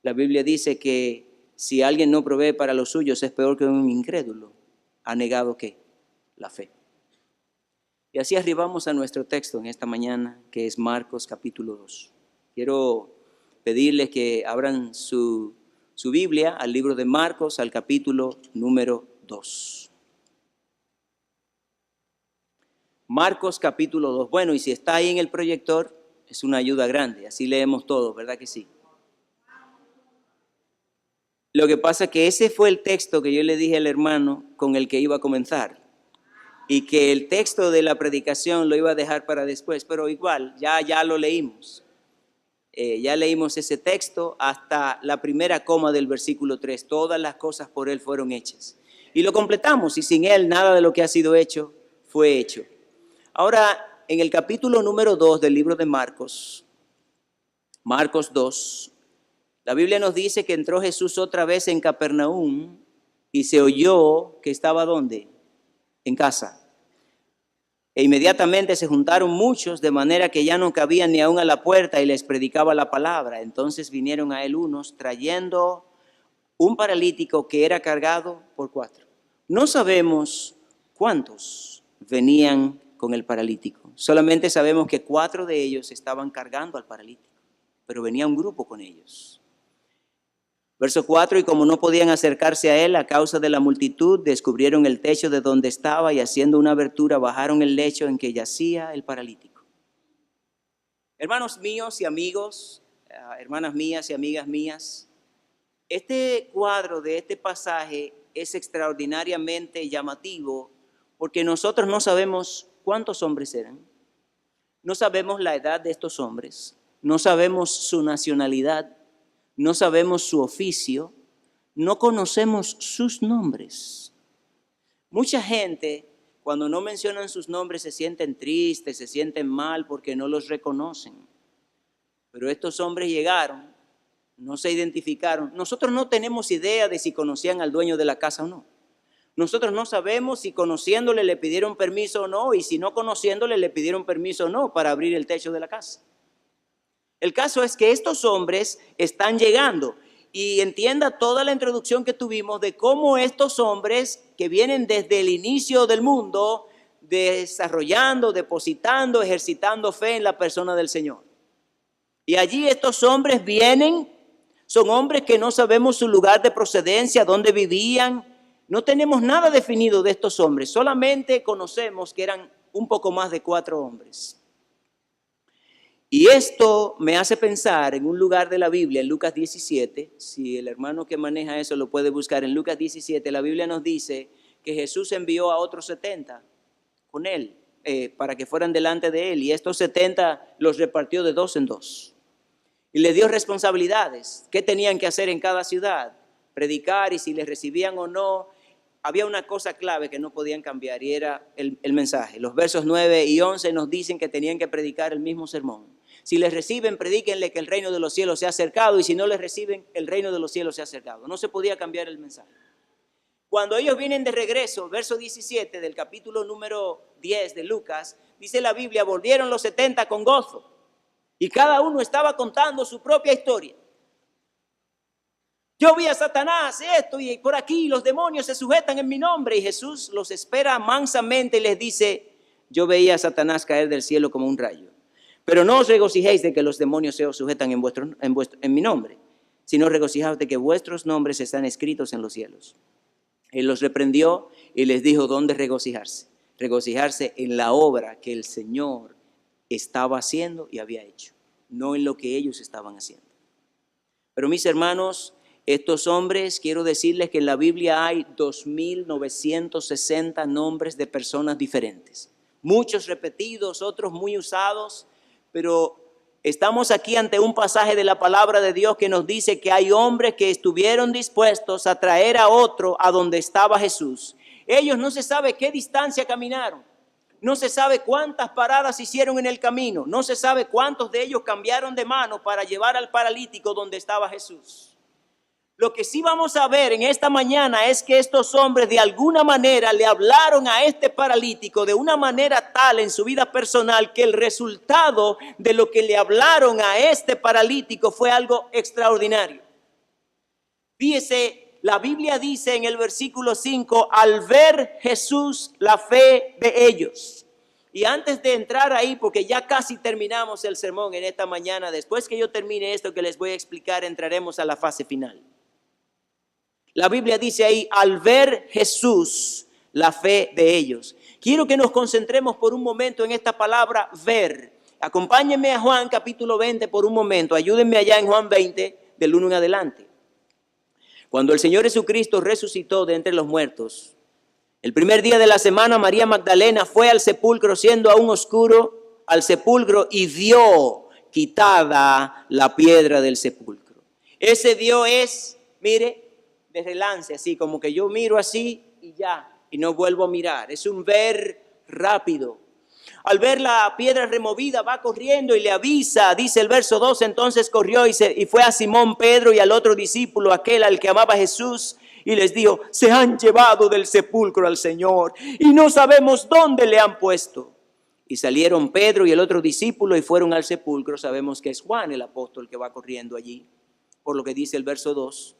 S1: La Biblia dice que si alguien no provee para los suyos es peor que un incrédulo. ¿Ha negado qué? La fe. Y así arribamos a nuestro texto en esta mañana, que es Marcos capítulo 2. Quiero pedirles que abran su Biblia al libro de Marcos, al capítulo número 2. Marcos capítulo 2. Bueno, y si está ahí en el proyector, es una ayuda grande. Así leemos todo, ¿verdad que sí? Lo que pasa es que ese fue el texto que yo le dije al hermano con el que iba a comenzar. Y que el texto de la predicación lo iba a dejar para después, pero igual, ya lo leímos. Ya leímos ese texto hasta la primera coma del versículo 3. Todas las cosas por Él fueron hechas. Y lo completamos, y sin Él nada de lo que ha sido hecho fue hecho. Ahora, en el capítulo número 2 del libro de Marcos, Marcos 2, la Biblia nos dice que entró Jesús otra vez en Capernaum y se oyó que estaba ¿dónde? En casa. E inmediatamente se juntaron muchos, de manera que ya no cabían ni aún a la puerta, y les predicaba la palabra. Entonces vinieron a él unos trayendo un paralítico que era cargado por 4. No sabemos cuántos venían con el paralítico. Solamente sabemos que 4 de ellos estaban cargando al paralítico, pero venía un grupo con ellos. Verso 4, y como no podían acercarse a él a causa de la multitud, descubrieron el techo de donde estaba y haciendo una abertura bajaron el lecho en que yacía el paralítico. Hermanos míos y amigos, hermanas mías y amigas mías, este cuadro de este pasaje es extraordinariamente llamativo porque nosotros no sabemos cuántos hombres eran, no sabemos la edad de estos hombres, no sabemos su nacionalidad, no sabemos su oficio, no conocemos sus nombres. Mucha gente, cuando no mencionan sus nombres, se sienten tristes, se sienten mal porque no los reconocen. Pero estos hombres llegaron, no se identificaron. Nosotros no tenemos idea de si conocían al dueño de la casa o no. Nosotros no sabemos si conociéndole le pidieron permiso o no, y si no conociéndole le pidieron permiso o no para abrir el techo de la casa. El caso es que estos hombres están llegando, y entienda toda la introducción que tuvimos de cómo estos hombres que vienen desde el inicio del mundo, desarrollando, depositando, ejercitando fe en la persona del Señor. Y allí estos hombres vienen, son hombres que no sabemos su lugar de procedencia, dónde vivían, no tenemos nada definido de estos hombres, solamente conocemos que eran un poco más de 4 hombres. Y esto me hace pensar en un lugar de la Biblia, en Lucas 17, si el hermano que maneja eso lo puede buscar, en Lucas 17, la Biblia nos dice que Jesús envió a otros 70 con él, para que fueran delante de él, y estos 70 los repartió de dos en dos. Y les dio responsabilidades, qué tenían que hacer en cada ciudad, predicar, y si les recibían o no. Había una cosa clave que no podían cambiar, y era el mensaje. Los versos 9 y 11 nos dicen que tenían que predicar el mismo sermón. Si les reciben, predíquenle que el reino de los cielos se ha acercado, y si no les reciben, el reino de los cielos se ha acercado. No se podía cambiar el mensaje. Cuando ellos vienen de regreso, verso 17 del capítulo número 10 de Lucas, dice la Biblia, volvieron los 70 con gozo, y cada uno estaba contando su propia historia. Yo vi a Satanás, esto y por aquí, los demonios se sujetan en mi nombre. Y Jesús los espera mansamente y les dice, yo veía a Satanás caer del cielo como un rayo. Pero no os regocijéis de que los demonios se os sujetan en mi nombre, sino regocijaos de que vuestros nombres están escritos en los cielos. Él los reprendió y les dijo dónde regocijarse. Regocijarse en la obra que el Señor estaba haciendo y había hecho, no en lo que ellos estaban haciendo. Pero mis hermanos, estos hombres, quiero decirles que en la Biblia hay 2.960 nombres de personas diferentes. Muchos repetidos, otros muy usados, pero estamos aquí ante un pasaje de la palabra de Dios que nos dice que hay hombres que estuvieron dispuestos a traer a otro a donde estaba Jesús. Ellos no se sabe qué distancia caminaron, no se sabe cuántas paradas hicieron en el camino, no se sabe cuántos de ellos cambiaron de mano para llevar al paralítico donde estaba Jesús. Lo que sí vamos a ver en esta mañana es que estos hombres de alguna manera le hablaron a este paralítico de una manera tal en su vida personal que el resultado de lo que le hablaron a este paralítico fue algo extraordinario. Fíjese, la Biblia dice en el versículo 5, al ver Jesús la fe de ellos. Y antes de entrar ahí, porque ya casi terminamos el sermón en esta mañana, después que yo termine esto que les voy a explicar, entraremos a la fase final. La Biblia dice ahí, al ver Jesús la fe de ellos. Quiero que nos concentremos por un momento en esta palabra ver. Acompáñenme a Juan capítulo 20 por un momento. Ayúdenme allá en Juan 20 del 1 en adelante. Cuando el Señor Jesucristo resucitó de entre los muertos, el primer día de la semana María Magdalena fue al sepulcro siendo aún oscuro al sepulcro y vio quitada la piedra del sepulcro. Ese vio es, mire, de relance, así como que yo miro así y ya, y no vuelvo a mirar. Es un ver rápido. Al ver la piedra removida va corriendo y le avisa, dice el verso 2, entonces corrió y fue a Simón Pedro y al otro discípulo, aquel al que amaba Jesús, y les dijo, se han llevado del sepulcro al Señor y no sabemos dónde le han puesto. Y salieron Pedro y el otro discípulo y fueron al sepulcro. Sabemos que es Juan el apóstol que va corriendo allí, por lo que dice el verso 2.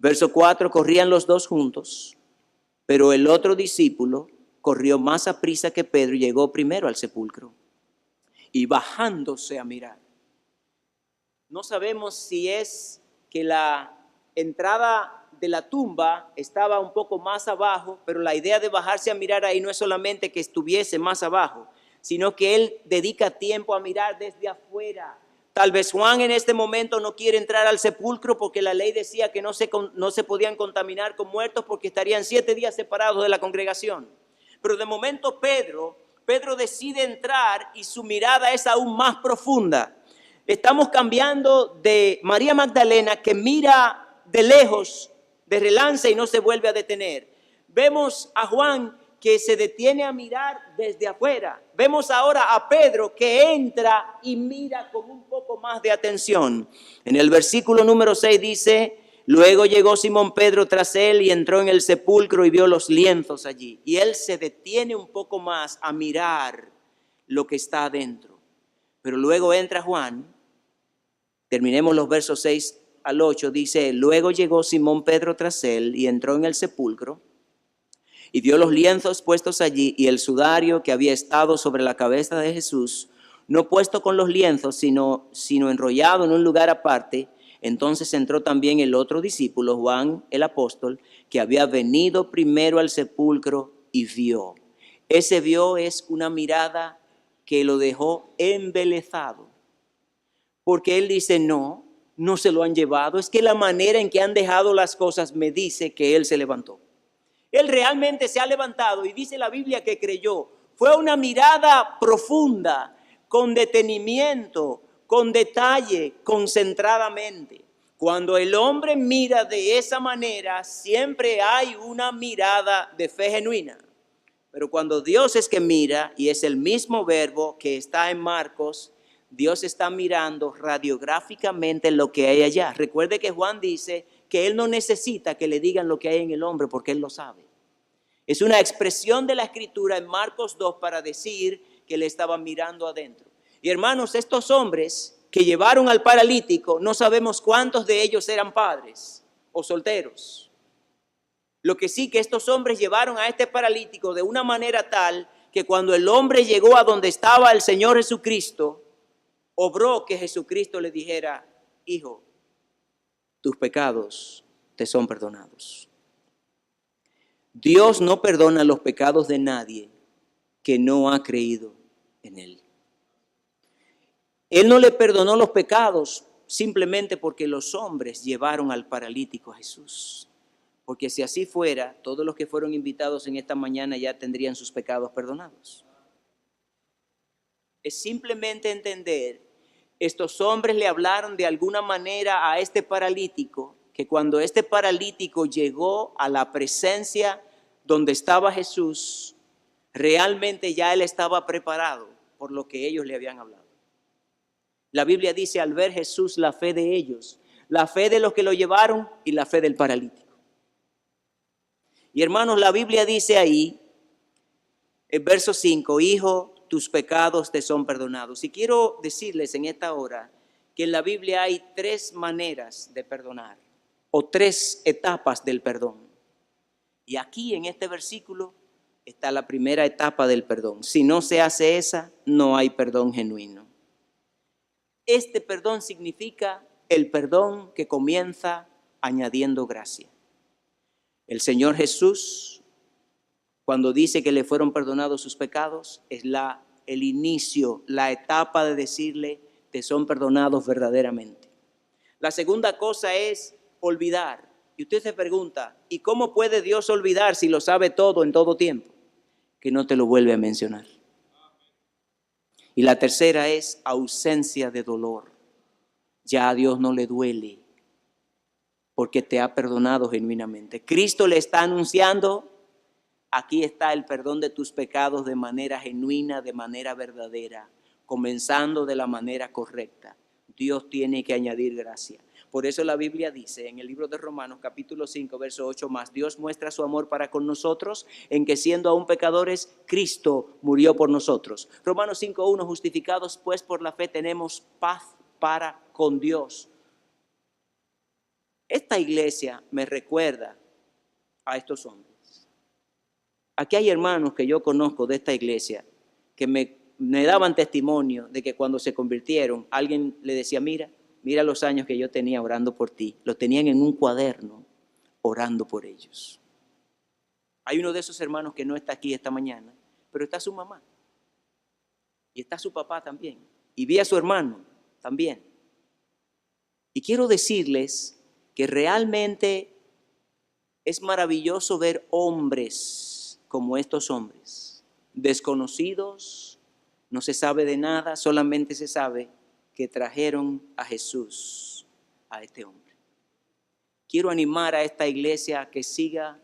S1: Verso 4, corrían los dos juntos, pero el otro discípulo corrió más a prisa que Pedro y llegó primero al sepulcro. Y bajándose a mirar. No sabemos si es que la entrada de la tumba estaba un poco más abajo, pero la idea de bajarse a mirar ahí no es solamente que estuviese más abajo, sino que él dedica tiempo a mirar desde afuera. Tal vez Juan en este momento no quiere entrar al sepulcro porque la ley decía que no se podían contaminar con muertos porque estarían 7 días separados de la congregación. Pero de momento Pedro decide entrar y su mirada es aún más profunda. Estamos cambiando de María Magdalena que mira de lejos, de relance y no se vuelve a detener. Vemos a Juan que se detiene a mirar desde afuera. Vemos ahora a Pedro que entra y mira con un poco más de atención. En el versículo número 6 dice, luego llegó Simón Pedro tras él y entró en el sepulcro y vio los lienzos allí. Y él se detiene un poco más a mirar lo que está adentro. Pero luego entra Juan, terminemos los versos 6 al 8, dice, luego llegó Simón Pedro tras él y entró en el sepulcro. Y vio los lienzos puestos allí y el sudario que había estado sobre la cabeza de Jesús, no puesto con los lienzos, sino enrollado en un lugar aparte. Entonces entró también el otro discípulo, Juan el apóstol, que había venido primero al sepulcro y vio. Ese vio es una mirada que lo dejó embelesado. porque él dice no, no se lo han llevado. Es que la manera en que han dejado las cosas me dice que él se levantó. Él realmente se ha levantado y dice la Biblia que creyó. Fue una mirada profunda, con detenimiento, con detalle, concentradamente. Cuando el hombre mira de esa manera, siempre hay una mirada de fe genuina. Pero cuando Dios es que mira, y es el mismo verbo que está en Marcos, Dios está mirando radiográficamente lo que hay allá. Recuerde que Juan dice que él no necesita que le digan lo que hay en el hombre porque él lo sabe. Es una expresión de la Escritura en Marcos 2 para decir que le estaba mirando adentro. Y hermanos, estos hombres que llevaron al paralítico, no sabemos cuántos de ellos eran padres o solteros. Lo que sí que estos hombres llevaron a este paralítico de una manera tal que cuando el hombre llegó a donde estaba el Señor Jesucristo, obró que Jesucristo le dijera: hijo, tus pecados te son perdonados. Dios no perdona los pecados de nadie que no ha creído en Él. Él no le perdonó los pecados simplemente porque los hombres llevaron al paralítico a Jesús. Porque si así fuera, todos los que fueron invitados en esta mañana ya tendrían sus pecados perdonados. Es simplemente entender, estos hombres le hablaron de alguna manera a este paralítico, que cuando este paralítico llegó a la presencia donde estaba Jesús, realmente ya él estaba preparado por lo que ellos le habían hablado. La Biblia dice, al ver Jesús, la fe de ellos, la fe de los que lo llevaron y la fe del paralítico. Y hermanos, la Biblia dice ahí, en verso 5, hijo, tus pecados te son perdonados. Y quiero decirles en esta hora que en la Biblia hay 3 maneras de perdonar, o 3 etapas del perdón. Y aquí en este versículo está la primera etapa del perdón. Si no se hace esa, no hay perdón genuino. Este perdón significa el perdón que comienza añadiendo gracia. El Señor Jesús, cuando dice que le fueron perdonados sus pecados, es el inicio, la etapa de decirle, te son perdonados verdaderamente. La segunda cosa es olvidar. Y usted se pregunta, ¿y cómo puede Dios olvidar si lo sabe todo en todo tiempo? Que no te lo vuelve a mencionar. Y la tercera es ausencia de dolor. Ya a Dios no le duele porque te ha perdonado genuinamente. Cristo le está anunciando, aquí está el perdón de tus pecados de manera genuina, de manera verdadera, comenzando de la manera correcta. Dios tiene que añadir gracia. Por eso la Biblia dice en el libro de Romanos capítulo 5 verso 8 más, Dios muestra su amor para con nosotros en que siendo aún pecadores, Cristo murió por nosotros. Romanos 5:1, justificados pues por la fe tenemos paz para con Dios. Esta iglesia me recuerda a estos hombres. Aquí hay hermanos que yo conozco de esta iglesia que me daban testimonio de que cuando se convirtieron, alguien le decía, mira los años que yo tenía orando por ti. Los tenían en un cuaderno orando por ellos. Hay uno de esos hermanos que no está aquí esta mañana, pero está su mamá. Y está su papá también. Y vi a su hermano también. Y quiero decirles que realmente es maravilloso ver hombres como estos hombres. Desconocidos, no se sabe de nada, solamente se sabe que trajeron a Jesús, a este hombre. Quiero animar a esta iglesia a que siga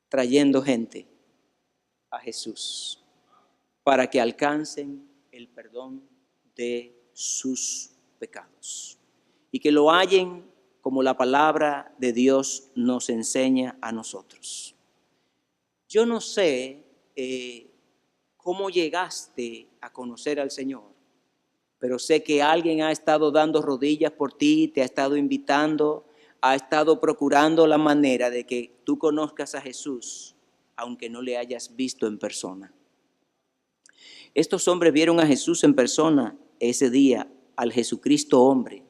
S1: trayendo gente a Jesús para que alcancen el perdón de sus pecados y que lo hallen como la palabra de Dios nos enseña a nosotros. Yo no sé cómo llegaste a conocer al Señor, pero sé que alguien ha estado dando rodillas por ti, te ha estado invitando, ha estado procurando la manera de que tú conozcas a Jesús, aunque no le hayas visto en persona. Estos hombres vieron a Jesús en persona ese día, al Jesucristo hombre,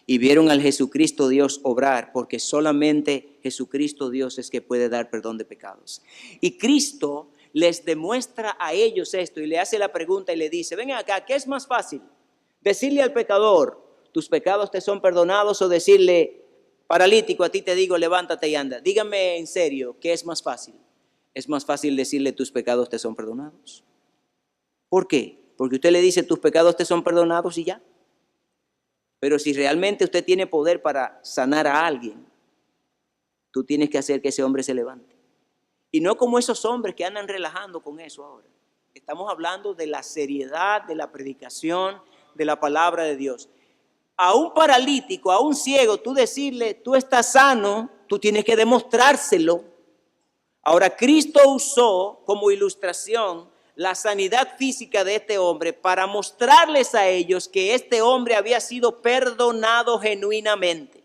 S1: y vieron al Jesucristo Dios obrar, porque solamente Jesucristo Dios es que puede dar perdón de pecados. Y Cristo les demuestra a ellos esto y le hace la pregunta y le dice, ven acá, ¿qué es más fácil? Decirle al pecador, tus pecados te son perdonados, o decirle, paralítico, a ti te digo, levántate y anda. Dígame en serio, ¿qué es más fácil? Es más fácil decirle, tus pecados te son perdonados. ¿Por qué? Porque usted le dice, tus pecados te son perdonados y ya. Pero si realmente usted tiene poder para sanar a alguien, tú tienes que hacer que ese hombre se levante. Y no como esos hombres que andan relajando con eso ahora. Estamos hablando de la seriedad de la predicación de la palabra de Dios. A un paralítico, a un ciego, tú decirle, tú estás sano, tú tienes que demostrárselo. Ahora, Cristo usó como ilustración la sanidad física de este hombre para mostrarles a ellos que este hombre había sido perdonado genuinamente.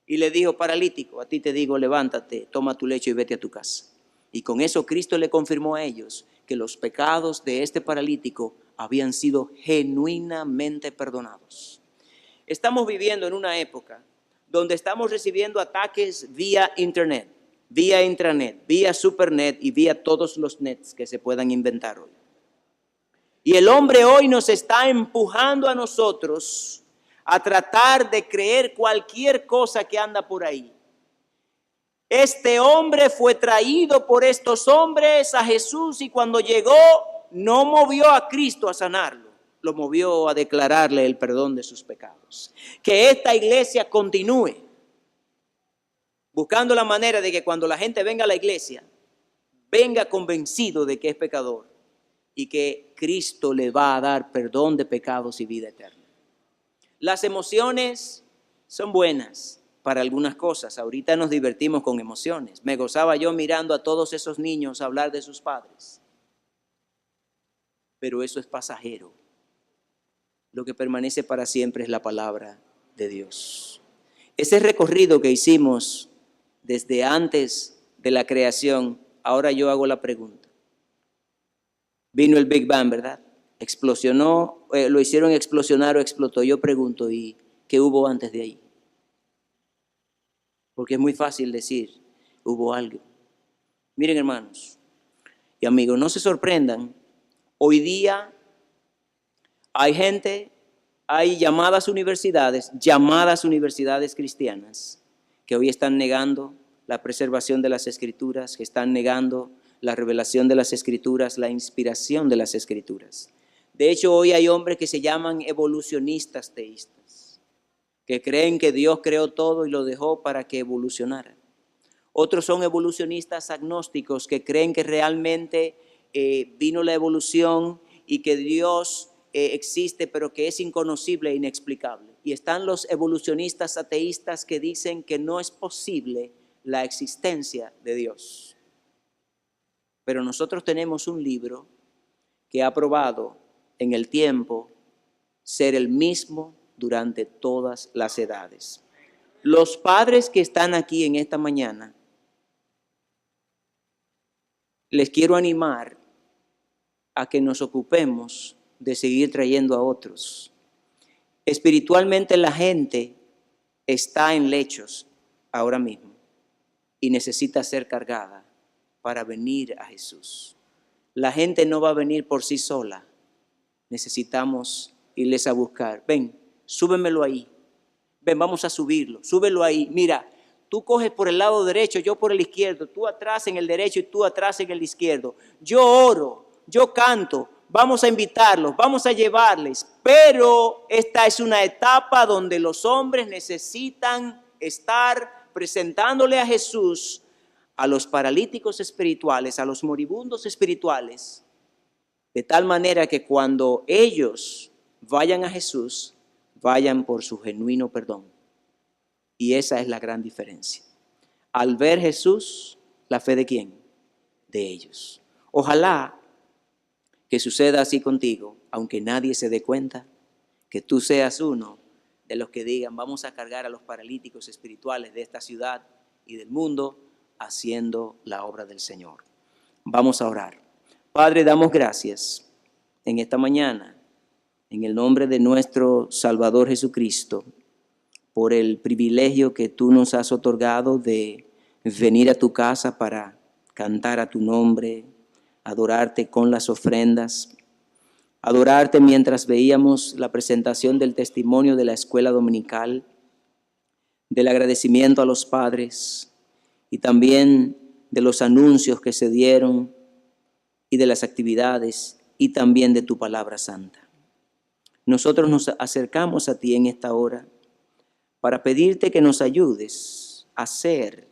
S1: Y le dijo, paralítico, a ti te digo, levántate, toma tu lecho y vete a tu casa. Y con eso Cristo le confirmó a ellos que los pecados de este paralítico habían sido genuinamente perdonados. Estamos viviendo en una época donde estamos recibiendo ataques vía internet, vía intranet, vía supernet y vía todos los nets que se puedan inventar hoy. Y el hombre hoy nos está empujando a nosotros a tratar de creer cualquier cosa que anda por ahí. Este hombre fue traído por estos hombres a Jesús y cuando llegó no movió a Cristo a sanarlo, lo movió a declararle el perdón de sus pecados. Que esta iglesia continúe buscando la manera de que cuando la gente venga a la iglesia, venga convencido de que es pecador y que Cristo le va a dar perdón de pecados y vida eterna. Las emociones son buenas para algunas cosas. Ahorita nos divertimos con emociones. Me gozaba yo mirando a todos esos niños hablar de sus padres. Pero eso es pasajero. Lo que permanece para siempre es la palabra de Dios. Ese recorrido que hicimos desde antes de la creación, ahora yo hago la pregunta. Vino el Big Bang, ¿verdad? Explosionó, lo hicieron explosionar o explotó. Yo pregunto, ¿y qué hubo antes de ahí? Porque es muy fácil decir, hubo algo. Miren, hermanos y amigos, no se sorprendan. Hoy día hay gente, hay llamadas universidades cristianas, que hoy están negando la preservación de las Escrituras, que están negando la revelación de las Escrituras, la inspiración de las Escrituras. De hecho, hoy hay hombres que se llaman evolucionistas teístas, que creen que Dios creó todo y lo dejó para que evolucionara. Otros son evolucionistas agnósticos que creen que realmente vino la evolución y que Dios existe, pero que es inconocible e inexplicable. Y están los evolucionistas ateístas que dicen que no es posible la existencia de Dios. Pero nosotros tenemos un libro que ha probado en el tiempo ser el mismo durante todas las edades. Los padres que están aquí en esta mañana, les quiero animar a que nos ocupemos de seguir trayendo a otros. Espiritualmente la gente está en lechos ahora mismo y necesita ser cargada para venir a Jesús. La gente no va a venir por sí sola. Necesitamos irles a buscar. Ven, súbemelo ahí. Ven, vamos a subirlo. Súbelo ahí. Mira, tú coges por el lado derecho, yo por el izquierdo. Tú atrás en el derecho y tú atrás en el izquierdo. Yo oro, yo canto. Vamos a invitarlos, vamos a llevarles. Pero esta es una etapa donde los hombres necesitan estar presentándole a Jesús a los paralíticos espirituales, a los moribundos espirituales, de tal manera que cuando ellos vayan a Jesús, vayan por su genuino perdón. Y esa es la gran diferencia. Al ver Jesús, la fe de ¿quién? De ellos. Ojalá que suceda así contigo, aunque nadie se dé cuenta, que tú seas uno de los que digan, vamos a cargar a los paralíticos espirituales de esta ciudad y del mundo, haciendo la obra del Señor. Vamos a orar. Padre, damos gracias en esta mañana, en el nombre de nuestro Salvador Jesucristo, por el privilegio que tú nos has otorgado de venir a tu casa para cantar a tu nombre, adorarte con las ofrendas. adorarte mientras veíamos la presentación del testimonio de la escuela dominical, del agradecimiento a los padres y también de los anuncios que se dieron y de las actividades y también de tu palabra santa. Nosotros nos acercamos a ti en esta hora para pedirte que nos ayudes a ser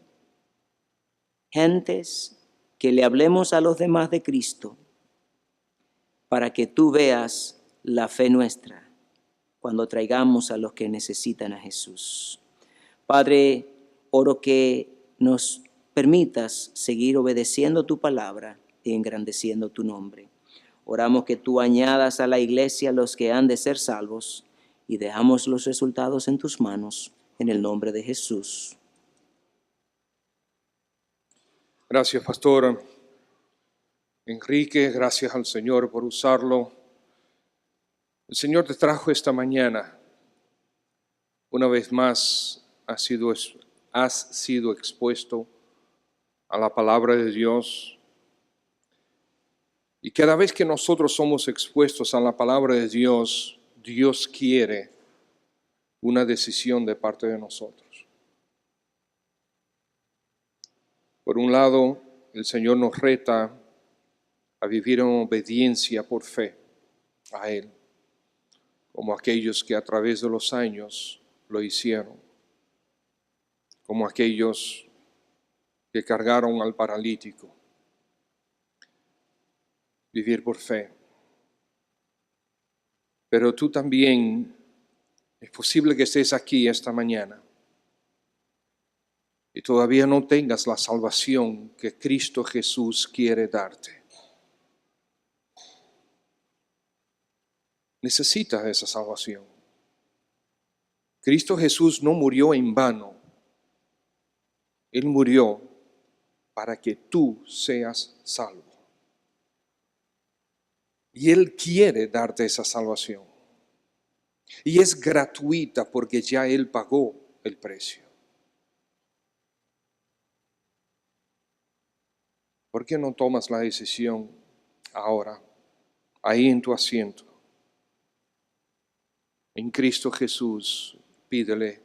S1: gentes que le hablemos a los demás de Cristo, para que tú veas la fe nuestra cuando traigamos a los que necesitan a Jesús. Padre, oro que nos permitas seguir obedeciendo tu palabra y engrandeciendo tu nombre. Oramos que tú añadas a la iglesia los que han de ser salvos y dejamos los resultados en tus manos, en el nombre de Jesús.
S2: Gracias, Pastor Enrique, gracias al Señor por usarlo. El Señor te trajo esta mañana. Una vez más has sido expuesto a la palabra de Dios. Y cada vez que nosotros somos expuestos a la palabra de Dios, Dios quiere una decisión de parte de nosotros. Por un lado, el Señor nos reta a vivir en obediencia por fe a Él, como aquellos que a través de los años lo hicieron, como aquellos que cargaron al paralítico. Vivir por fe. Pero tú también, es posible que estés aquí esta mañana y todavía no tengas la salvación que Cristo Jesús quiere darte. Necesitas esa salvación. Cristo Jesús no murió en vano. Él murió para que tú seas salvo. Y Él quiere darte esa salvación. Y es gratuita porque ya Él pagó el precio. ¿Por qué no tomas la decisión ahora, ahí en tu asiento? En Cristo Jesús, pídele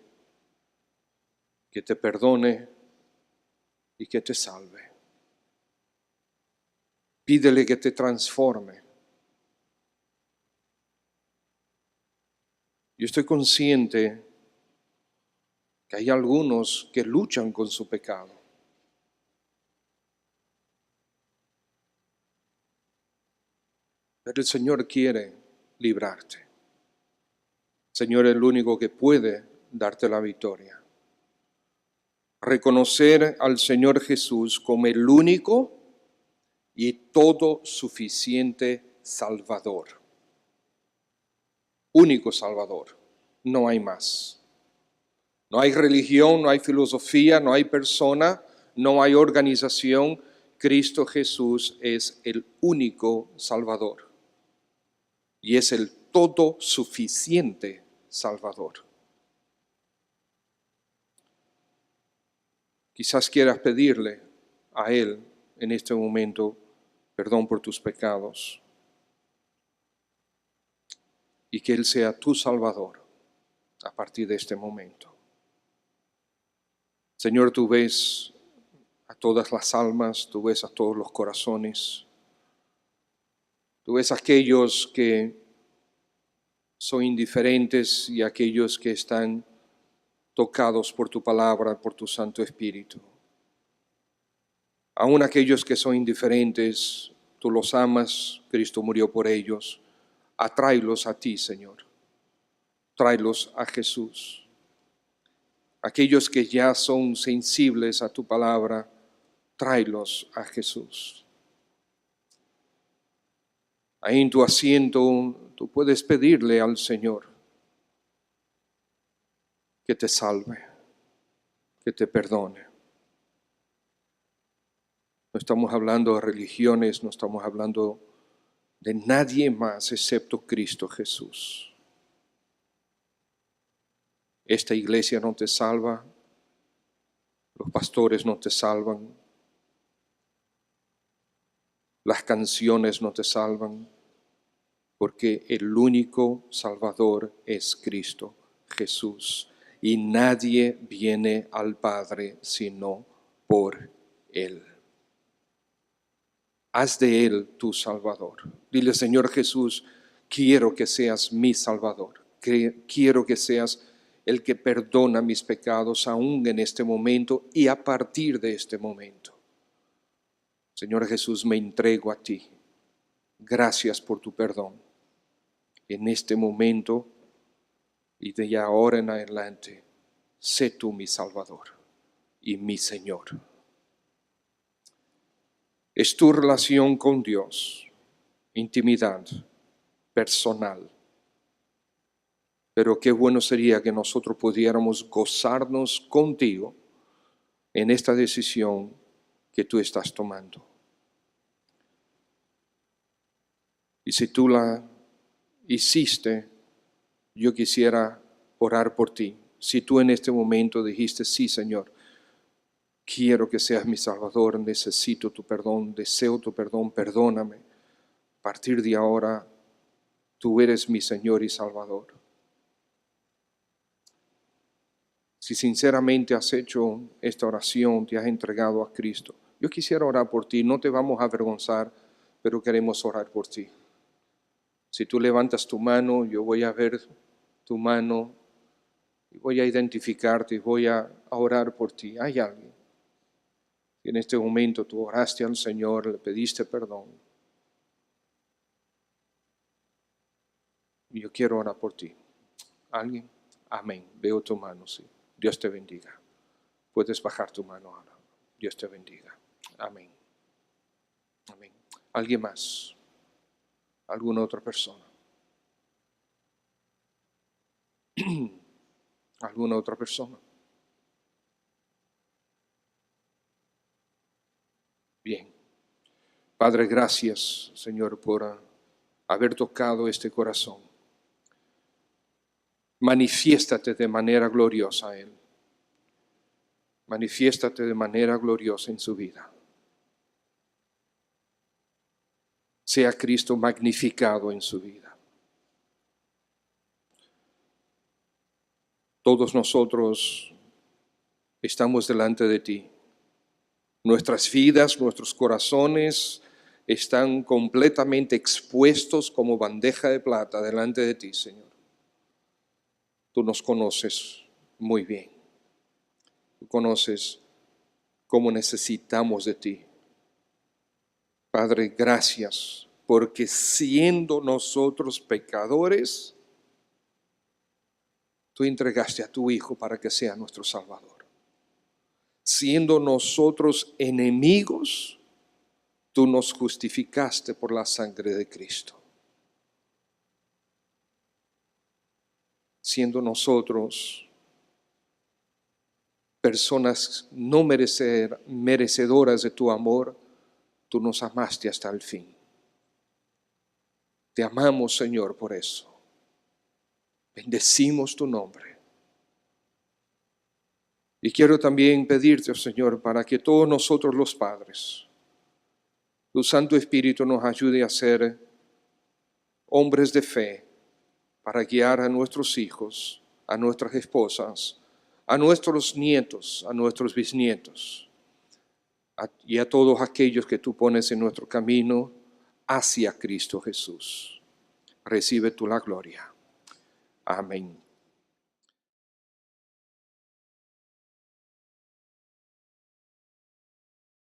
S2: que te perdone y que te salve. Pídele que te transforme. Yo estoy consciente que hay algunos que luchan con su pecado. Pero el Señor quiere librarte. El Señor es el único que puede darte la victoria. Reconocer al Señor Jesús como el único y todo suficiente Salvador. Único Salvador, no hay más. No hay religión, no hay filosofía, no hay persona, no hay organización. Cristo Jesús es el único Salvador. Y es el todo suficiente Salvador. Quizás quieras pedirle a Él en este momento perdón por tus pecados y que Él sea tu Salvador a partir de este momento. Señor, tú ves a todas las almas, tú ves a todos los corazones, tú ves a aquellos que son indiferentes y a aquellos que están tocados por tu palabra, por tu Santo Espíritu. Aún aquellos que son indiferentes, tú los amas, Cristo murió por ellos. Atráelos a ti, Señor. Tráelos a Jesús. Aquellos que ya son sensibles a tu palabra, tráelos a Jesús. Ahí en tu asiento, tú puedes pedirle al Señor que te salve, que te perdone. No estamos hablando de religiones, no estamos hablando de nadie más excepto Cristo Jesús. Esta iglesia no te salva, los pastores no te salvan, las canciones no te salvan, porque el único Salvador es Cristo Jesús, y nadie viene al Padre sino por Él. Haz de Él tu Salvador. Dile, Señor Jesús, quiero que seas mi Salvador. Quiero que seas el que perdona mis pecados aún en este momento y a partir de este momento. Señor Jesús, me entrego a ti. Gracias por tu perdón. En este momento y de ahora en adelante, sé tú mi Salvador y mi Señor. Es tu relación con Dios, intimidad personal. Pero qué bueno sería que nosotros pudiéramos gozarnos contigo en esta decisión que tú estás tomando. Y si tú la hiciste, yo quisiera orar por ti. Si tú en este momento dijiste, sí, Señor, quiero que seas mi Salvador, necesito tu perdón, deseo tu perdón, perdóname. A partir de ahora, tú eres mi Señor y Salvador. Si sinceramente has hecho esta oración, te has entregado a Cristo, yo quisiera orar por ti. No te vamos a avergonzar, pero queremos orar por ti. Si tú levantas tu mano, yo voy a ver tu mano y voy a identificarte y voy a orar por ti. Hay alguien. Y en este momento tú oraste al Señor, le pediste perdón. Y yo quiero orar por ti. ¿Alguien? Amén. Veo tu mano, sí. Dios te bendiga. Puedes bajar tu mano ahora. Dios te bendiga. Amén. Amén. ¿Alguien más? ¿Alguna otra persona? ¿Alguna otra persona? Bien. Padre, gracias, Señor, por haber tocado este corazón. Manifiéstate de manera gloriosa a Él. Manifiéstate de manera gloriosa en su vida. Sea Cristo magnificado en su vida. Todos nosotros estamos delante de ti. Nuestras vidas, nuestros corazones están completamente expuestos como bandeja de plata delante de ti, Señor. Tú nos conoces muy bien. Tú conoces cómo necesitamos de ti. Padre, gracias, porque siendo nosotros pecadores, tú entregaste a tu Hijo para que sea nuestro Salvador. Siendo nosotros enemigos, tú nos justificaste por la sangre de Cristo. Siendo nosotros personas no merecedoras de tu amor, tú nos amaste hasta el fin. Te amamos, Señor, por eso. Bendecimos tu nombre. Y quiero también pedirte, Señor, para que todos nosotros los padres, tu Santo Espíritu nos ayude a ser hombres de fe para guiar a nuestros hijos, a nuestras esposas, a nuestros nietos, a nuestros bisnietos y a todos aquellos que tú pones en nuestro camino hacia Cristo Jesús. Recibe tú la gloria. Amén.